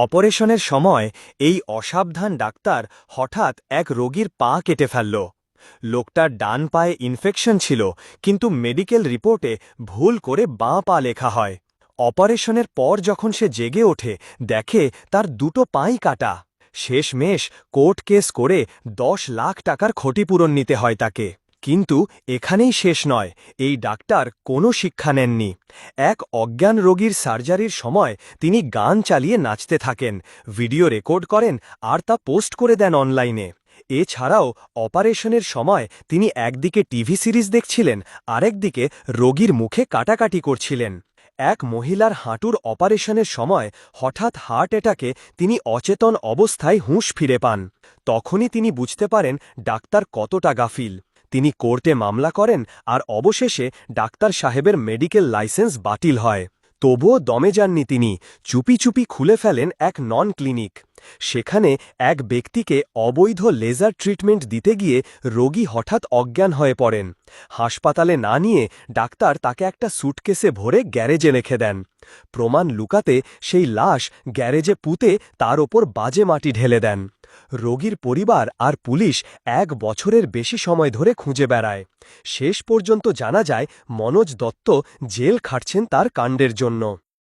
অপারেশনের সময় এই অসাবধান ডাক্তার হঠাৎ এক রোগীর পা কেটে ফেলল। লোকটার ডান পায়ে ইনফেকশন ছিল, কিন্তু মেডিকেল রিপোর্টে ভুল করে বাঁ পা লেখা হয়। অপারেশনের পর যখন সে জেগে ওঠে, দেখে তার দুটো পাই কাটা। শেষমেশ কোর্ট কেস করে 10 লাখ টাকার ক্ষতিপূরণ নিতে হয় তাকে। কিন্তু এখানেই শেষ নয়, এই ডাক্তার কোনো শিক্ষা নেননি। এক অজ্ঞান রোগীর সার্জারির সময় তিনি গান চালিয়ে নাচতে থাকেন, ভিডিও রেকর্ড করেন আর তা পোস্ট করে দেন অনলাইনে। এছাড়াও অপারেশনের সময় তিনি একদিকে টিভি সিরিজ দেখছিলেন, আরেকদিকে রোগীর মুখে কাটাকাটি করছিলেন। এক মহিলার হাঁটুর অপারেশনের সময় হঠাৎ হার্ট অ্যাটাকে তিনি অচেতন অবস্থায় হুঁশ ফিরে পান। তখনই তিনি বুঝতে পারেন ডাক্তার কতটা গাফিল। তিনি কোর্টে মামলা করেন আর অবশেষে ডাক্তার সাহেবের মেডিকেল লাইসেন্স বাতিল হয়। তবুও দমে যাননি তিনি, চুপি চুপি খুলে ফেলেন এক নন ক্লিনিক। সেখানে এক ব্যক্তিকে অবৈধ লেজার ট্রিটমেন্ট দিতে গিয়ে রোগী হঠাৎ অজ্ঞান হয়ে পড়েন। হাসপাতালে না নিয়ে ডাক্তার তাকে একটা সুটকেসে ভরে গ্যারেজে রেখে দেন। প্রমাণ লুকাতে সেই লাশ গ্যারেজে পুঁতে তার ওপর বাজে মাটি ঢেলে দেন। রোগীর পরিবার আর পুলিশ 1 বছরের বেশি সময় ধরে খুঁজে বেড়ায়। শেষ পর্যন্ত জানা যায় মনোজ দত্ত জেল খাটছেন তার কাণ্ডের জন্য।